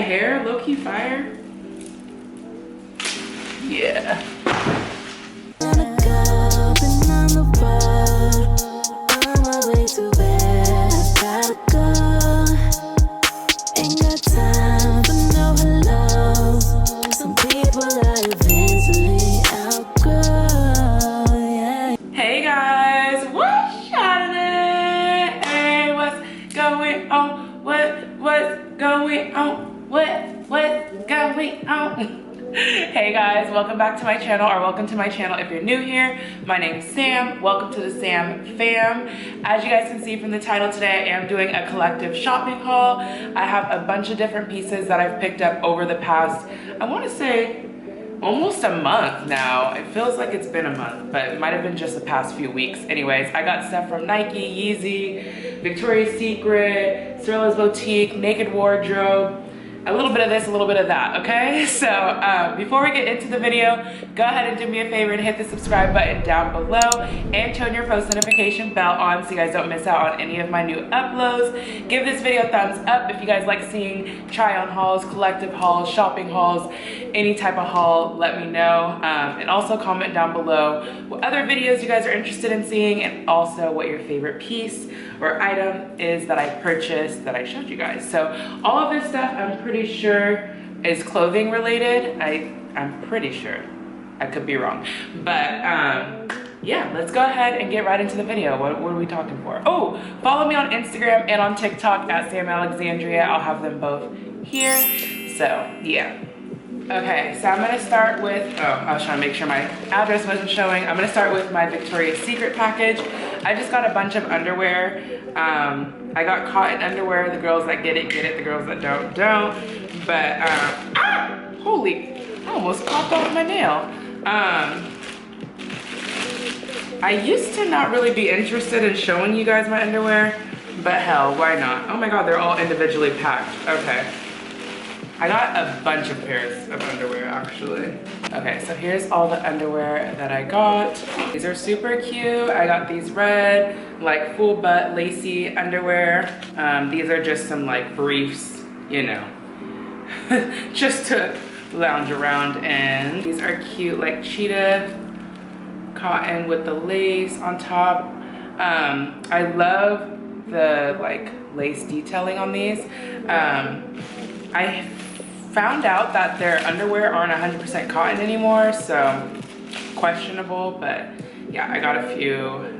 hair low-key fire? Yeah. Hey guys, what's happening? Hey, what's going on? What's going on? What's going on? Hey guys, welcome back to my channel, or welcome to my channel if you're new here. My name's Sam. Welcome to the Sam fam. As you guys can see from the title today, I am doing a collective shopping haul. I have a bunch of different pieces that I've picked up over the past, I want to say, almost a month now. It feels like it's been a month, but it might have been just the past few weeks. Anyways, I got stuff from Nike, Yeezy, Victoria's Secret, Sorella Boutique, Naked Wardrobe, a little bit of this, a little bit of that, okay? So before we get into the video, go ahead and do me a favor and hit the subscribe button down below and turn your post notification bell on so you guys don't miss out on any of my new uploads. Give this video a thumbs up if you guys like seeing try on hauls, collective hauls, shopping hauls, any type of haul, let me know. And also comment down below what other videos you guys are interested in seeing, and also what your favorite piece or item is that I purchased that I showed you guys. So all of this stuff I'm pretty sure is clothing related. I'm pretty sure. I could be wrong. But yeah, let's go ahead and get right into the video. What are we talking for? Oh, follow me on Instagram and on TikTok at SamAlexandria. I'll have them both here. So yeah. Okay, so I'm gonna start with, I was trying to make sure my address wasn't showing. I'm gonna start with my Victoria's Secret package. I just got a bunch of underwear. I got cotton underwear. The girls that get it, the girls that don't. But, holy, I almost popped off my nail. I used to not really be interested in showing you guys my underwear, but hell, why not? Oh my God, they're all individually packed. Okay. I got a bunch of pairs of underwear actually. Okay, so here's all the underwear that I got. These are super cute. I got these red, like full butt lacy underwear. These are just some like briefs, you know, just to lounge around in. These are cute, like cheetah cotton with the lace on top. I love the like lace detailing on these. I found out that their underwear aren't 100% cotton anymore, so questionable, but yeah, I got a few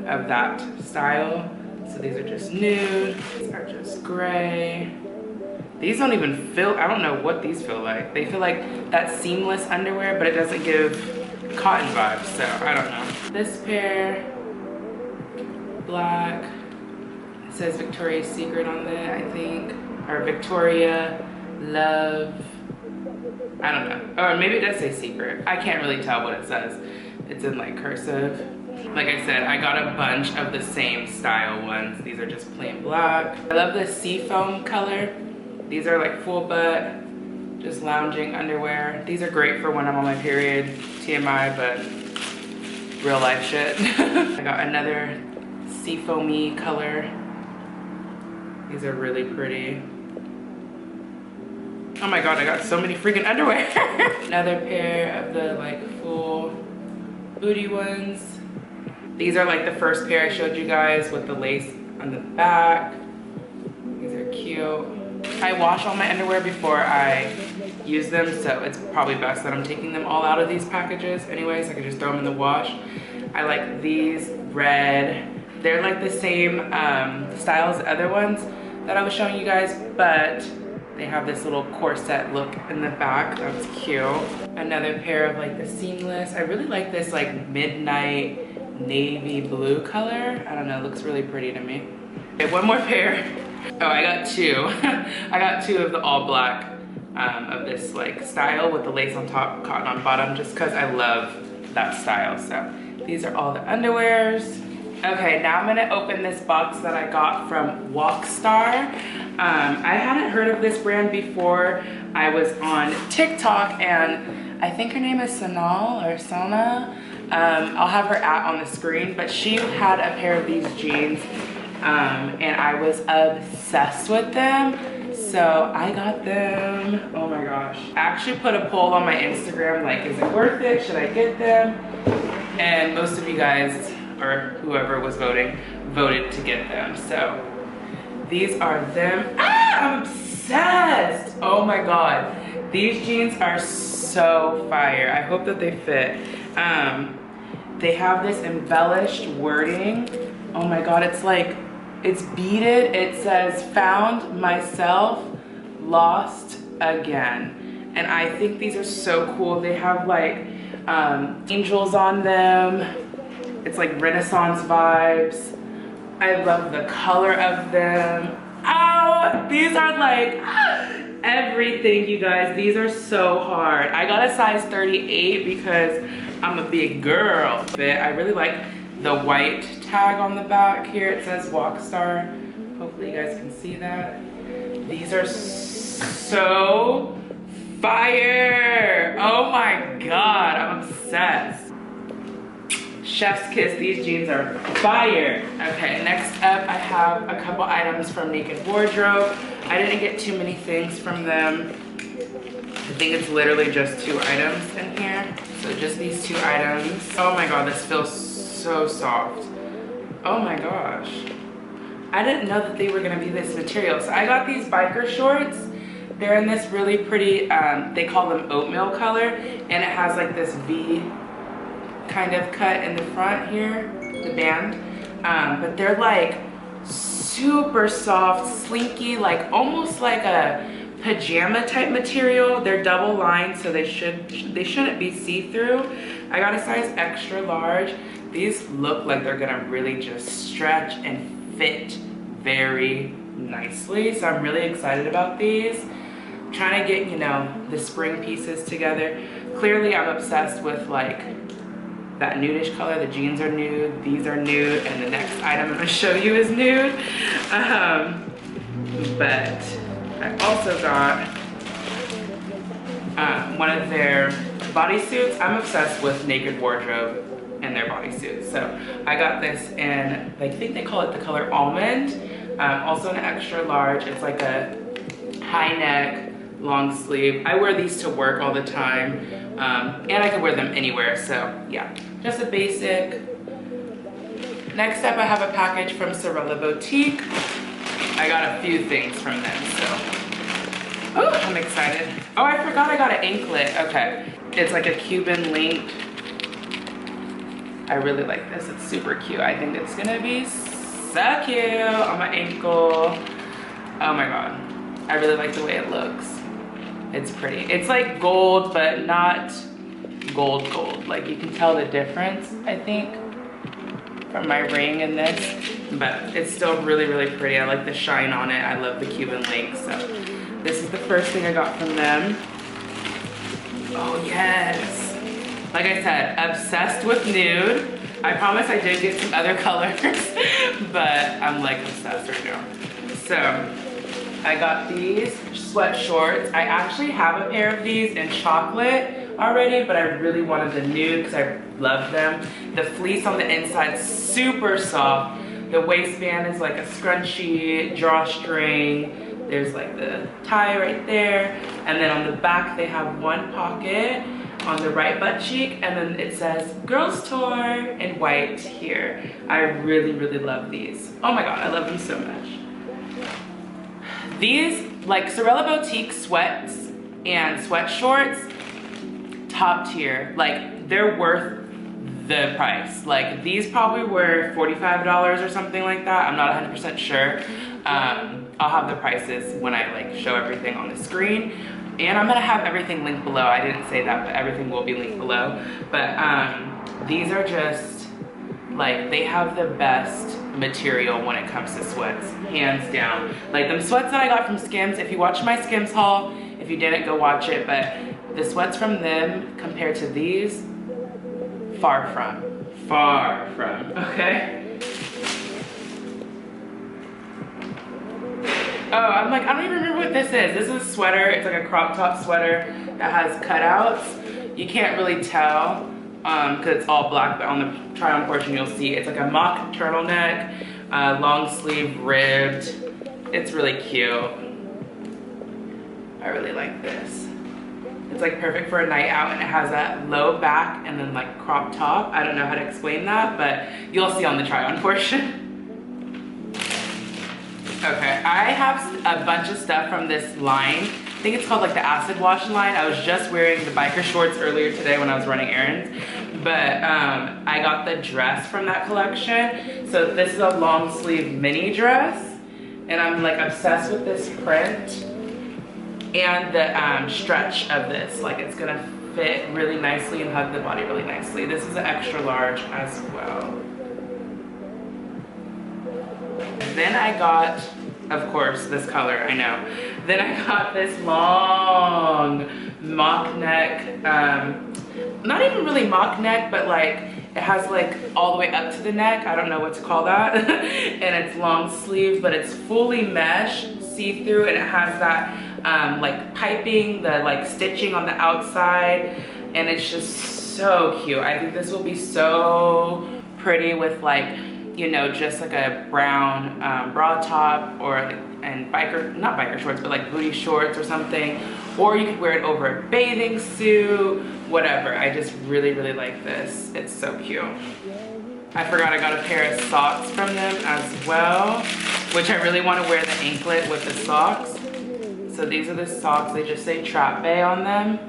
of that style. So these are just nude, these are just gray. These don't even feel, I don't know what these feel like. They feel like that seamless underwear, but it doesn't give cotton vibes, so I don't know. This pair, black, it says Victoria's Secret on there, I think, or Victoria Love, I don't know, or maybe it does say Secret. I can't really tell what it says. It's in like cursive. Like I said, I got a bunch of the same style ones. These are just plain black. I love the seafoam color. These are like full butt, just lounging underwear. These are great for when I'm on my period, TMI, but real life shit. I got another seafoamy color. These are really pretty. Oh my God, I got so many freaking underwear. Another pair of the like full booty ones. These are like the first pair I showed you guys with the lace on the back. These are cute. I wash all my underwear before I use them, so it's probably best that I'm taking them all out of these packages anyways. I can just throw them in the wash. I like these red. They're like the same style as the other ones that I was showing you guys, but they have this little corset look in the back. That's cute. Another pair of like the seamless. I really like this like midnight navy blue color. I don't know, it looks really pretty to me. Okay, one more pair. Oh, I got two. I got two of the all black of this like style with the lace on top, cotton on bottom, just because I love that style. So these are all the underwears. Okay, now I'm gonna open this box that I got from Wokstar. I hadn't heard of this brand before. I was on TikTok and I think her name is Sanal or Sana. I'll have her on the screen, but she had a pair of these jeans and I was obsessed with them. So I got them. Oh my gosh. I actually put a poll on my Instagram, like, is it worth it? Should I get them? And most of you guys, or whoever was voting, voted to get them. So these are them. Ah, I'm obsessed. Oh my God. These jeans are so fire. I hope that they fit. They have this embellished wording. Oh my God, it's like, it's beaded. It says, found myself, lost again. And I think these are so cool. They have like angels on them. It's like Renaissance vibes. I love the color of them. Oh, these are like everything, you guys. These are so hard. I got a size 38 because I'm a big girl. But I really like the white tag on the back here. It says Wokstar. Hopefully you guys can see that. These are so fire. Oh my God, I'm obsessed. Chef's kiss, these jeans are fire. Okay, next up I have a couple items from Naked Wardrobe. I didn't get too many things from them. I think it's literally just 2 items in here. So just these 2 items. Oh my God, this feels so soft. Oh my gosh. I didn't know that they were gonna be this material. So I got these biker shorts. They're in this really pretty, they call them oatmeal color. And it has like this V kind of cut in the front here, the band. But they're like super soft, slinky, like almost like a pajama type material. They're double lined, so they shouldn't be see-through. I got a size extra large. These look like they're gonna really just stretch and fit very nicely. So I'm really excited about these. I'm trying to get, you know, the spring pieces together. Clearly I'm obsessed with like that nudish color. The jeans are nude, these are nude, and the next item I'm gonna show you is nude. But I also got one of their bodysuits. I'm obsessed with Naked Wardrobe and their bodysuits. So I got this in, I think they call it the color almond. Also an extra large. It's like a high neck, long sleeve. I wear these to work all the time. And I can wear them anywhere, so yeah. Just a basic. Next up, I have a package from Sorella Boutique. I got a few things from them, so. Oh, I'm excited. Oh, I forgot I got an anklet. Okay, it's like a Cuban link. I really like this, it's super cute. I think it's gonna be so cute on my ankle. Oh my God, I really like the way it looks. It's pretty. It's like gold, but not gold. Like you can tell the difference, I think, from my ring and this, but it's still really, really pretty. I like the shine on it. I love the Cuban link. So this is the first thing I got from them. Oh yes. Like I said, obsessed with nude. I promise I did get some other colors, but I'm like obsessed right now. So I got these sweat shorts. I actually have a pair of these in chocolate already, but I really wanted the nude because I love them. The fleece on the inside, super soft. The waistband is like a scrunchy drawstring. There's like the tie right there. And then on the back, they have one pocket on the right butt cheek, and then it says Girls Tour in white here. I really, really love these. Oh my God, I love them so much. These, like Sorella Boutique sweats and sweat shorts, top tier. Like they're worth the price. Like these probably were $45 or something like that. I'm not 100% sure. I'll have the prices when I like show everything on the screen. And I'm gonna have everything linked below. I didn't say that, but everything will be linked below. But these are just, like, they have the best material when it comes to sweats, hands down. Like them sweats that I got from Skims, if you watched my Skims haul, if you didn't, go watch it, but the sweats from them compared to these, far from, okay? Oh, I'm like, I don't even remember what this is. This is a sweater. It's like a crop top sweater that has cutouts. You can't really tell because it's all black, but on the try on portion you'll see it's like a mock turtleneck, long sleeve ribbed. It's really cute. I really like this. It's like perfect for a night out, and it has that low back and then like crop top. I don't know how to explain that, but you'll see on the try on portion. Okay, I have a bunch of stuff from this line. I think it's called like the acid wash line. I was just wearing the biker shorts earlier today when I was running errands, but I got the dress from that collection. So this is a long sleeve mini dress, and I'm like obsessed with this print and the stretch of this. Like it's gonna fit really nicely and hug the body really nicely. This is an extra large as well. And then I got, of course, this color, I know. Then I got this long mock neck, not even really mock neck, but like it has like all the way up to the neck. I don't know what to call that. And it's long sleeves, but it's fully mesh, see-through, and it has that like piping, the like stitching on the outside, and it's just so cute. I think this will be so pretty with like, you know, just like a brown bra top, or and biker, not biker shorts, but like booty shorts or something. Or you could wear it over a bathing suit, whatever. I just really, really like this. It's so cute. I forgot I got a pair of socks from them as well, which I really want to wear the anklet with the socks. So these are the socks. They just say Trap Bay on them,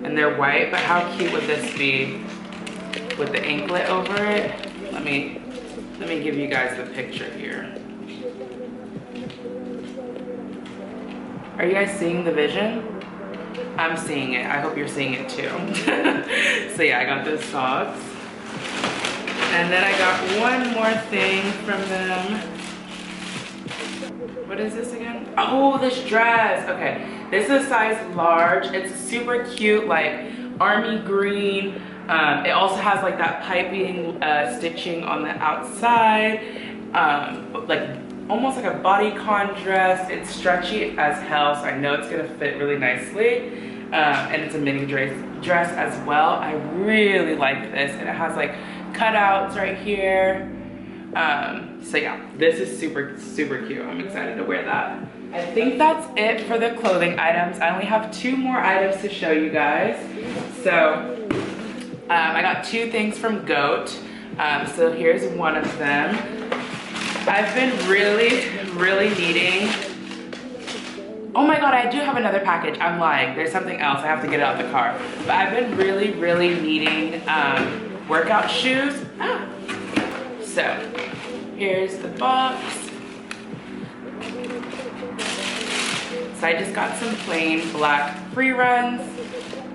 and they're white, but how cute would this be with the anklet over it? Let me give you guys the picture here. Are you guys seeing the vision? I'm seeing it. I hope you're seeing it too. So yeah, I got those socks. And then I got one more thing from them. What is this again? Oh, this dress. Okay, this is a size large. It's super cute, like army green. It also has like that piping stitching on the outside, like almost like a bodycon dress. It's stretchy as hell, so I know it's gonna fit really nicely. And it's a mini dress as well. I really like this, and it has like cutouts right here. So yeah, this is super, super cute. I'm excited to wear that. I think that's it for the clothing items. I only have 2 more items to show you guys. So I got 2 things from GOAT. So here's one of them. I've been really, really needing, oh my God, I do have another package. I'm lying, there's something else. I have to get it out the car. But I've been really, really needing workout shoes. So here's the box. So I just got some plain black free runs.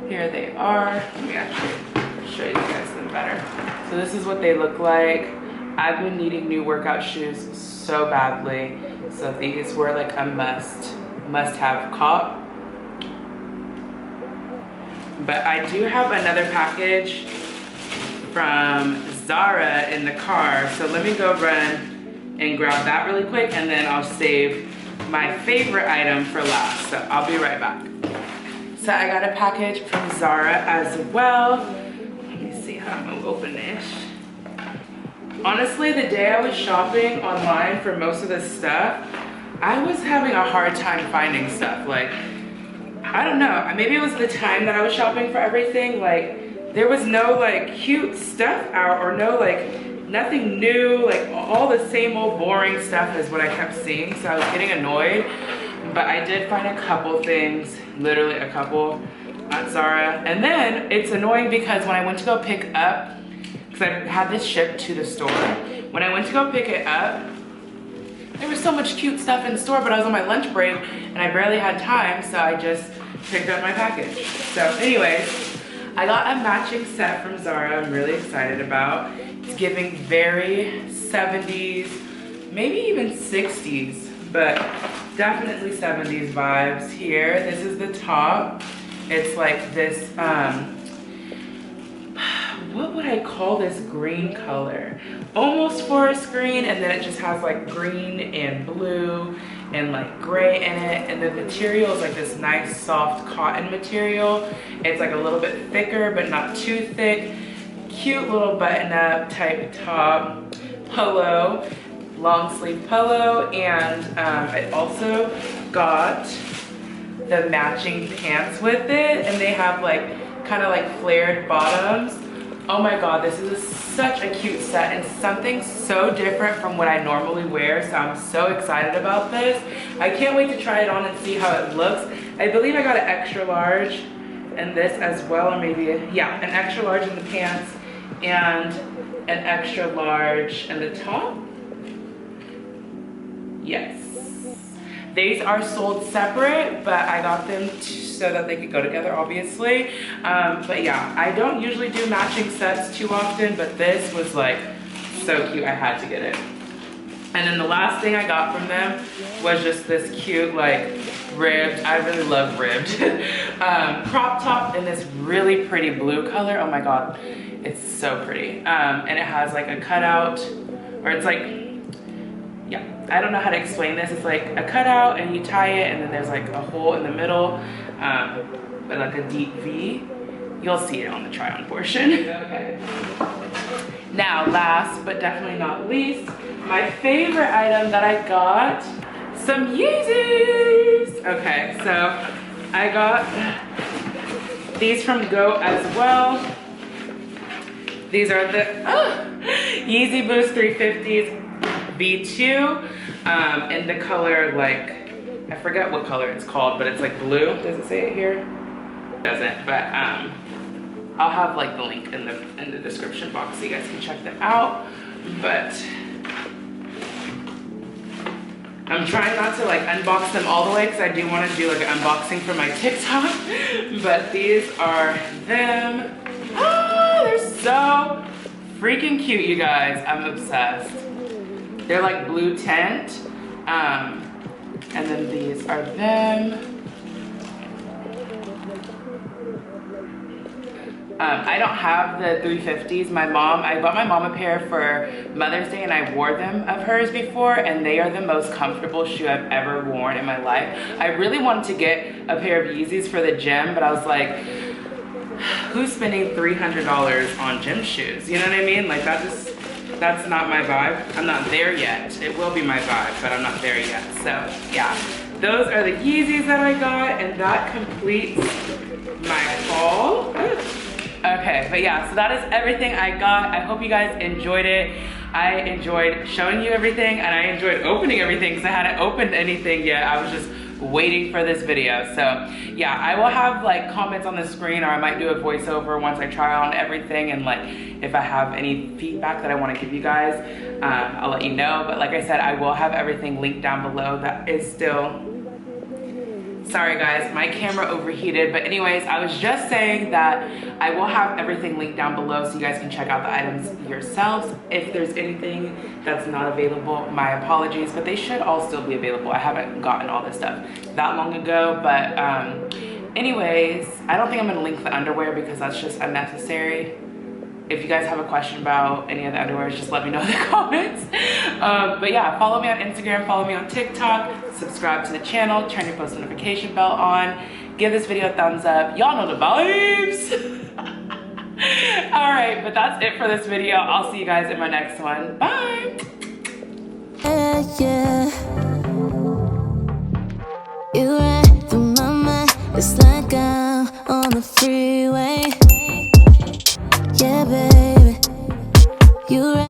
Here they are. Let me actually show you guys them better. So this is what they look like. I've been needing new workout shoes so badly. So these were like a must-have cop. But I do have another package from Zara in the car. So let me go run and grab that really quick, and then I'll save my favorite item for last. So I'll be right back. So I got a package from Zara as well. Let me see how I'm gonna open this. Honestly, the day I was shopping online for most of this stuff, I was having a hard time finding stuff. Like, I don't know, maybe it was the time that I was shopping for everything. Like, there was no like cute stuff out, or no like, nothing new. Like all the same old boring stuff is what I kept seeing. So I was getting annoyed, but I did find a couple things, literally a couple at Zara. And then it's annoying because when I went to go pick up, because I had this shipped to the store, when I went to go pick it up, there was so much cute stuff in the store, but I was on my lunch break and I barely had time, so I just picked up my package. So anyways, I got a matching set from Zara I'm really excited about. It's giving very 70s, maybe even 60s, but definitely 70s vibes here. This is the top. It's like this, what would I call this green color? Almost forest green, and then it just has like green and blue and like gray in it. And the material is like this nice soft cotton material. It's like a little bit thicker, but not too thick. Cute little button-up type top, polo, long sleeve polo. And I also got the matching pants with it, and they have like kind of like flared bottoms. Oh my god, this is such a cute set and something so different from what I normally wear, so I'm so excited about this. I can't wait to try it on and see how it looks. I believe I got an extra large in this as well, or maybe, yeah, an extra large in the pants and an extra large in the top. Yes. These are sold separate, but I got them so that they could go together, obviously. But yeah, I don't usually do matching sets too often, but this was like so cute, I had to get it. And then the last thing I got from them was just this cute, like, ribbed, I really love ribbed, crop top in this really pretty blue color. Oh my god, it's so pretty. And it has like a cutout, or it's like, yeah, I don't know how to explain this. It's like a cutout and you tie it and then there's like a hole in the middle, but like a deep V. You'll see it on the try on portion. Okay. Now, last but definitely not least, my favorite item that I got, some Yeezys. Okay, so I got these from Go as well. These are the Yeezy Boost 350s V2 in the color, like, I forget what color it's called, but it's like blue. Does it say it here? It doesn't, but I'll have like the link in the description box so you guys can check them out. But I'm trying not to like unbox them all the way because I do want to do like an unboxing for my TikTok. But these are them. Oh, they're so freaking cute, you guys. I'm obsessed. They're like blue tint. And then these are them. I don't have the 350s. I bought my mom a pair for Mother's Day and I wore them of hers before, and they are the most comfortable shoe I've ever worn in my life. I really wanted to get a pair of Yeezys for the gym, but I was like, who's spending $300 on gym shoes? You know what I mean? Like that's not my vibe. I'm not there yet. It will be my vibe, but I'm not there yet. So yeah, those are the Yeezys that I got, and that completes my haul. Okay, but yeah, so that is everything I got. I hope you guys enjoyed it. I enjoyed showing you everything, and I enjoyed opening everything because I hadn't opened anything yet. I was just waiting for this video. So yeah, I will have like comments on the screen, or I might do a voiceover once I try on everything, and like if I have any feedback that I want to give you guys, I'll let you know. But like I said, I will have everything linked down below. That is still, sorry guys, my camera overheated. But anyways, I was just saying that I will have everything linked down below so you guys can check out the items yourselves. If there's anything that's not available, my apologies, but they should all still be available. I haven't gotten all this stuff that long ago, but anyways, I don't think I'm gonna link the underwear because that's just unnecessary. If you guys have a question about any of the underwear, just let me know in the comments. But yeah, follow me on Instagram, follow me on TikTok, subscribe to the channel, turn your post notification bell on, give this video a thumbs up. Y'all know the vibes. All right, but that's it for this video. I'll see you guys in my next one. Bye. Yeah. You ran through my mind. It's like I'm on the freeway.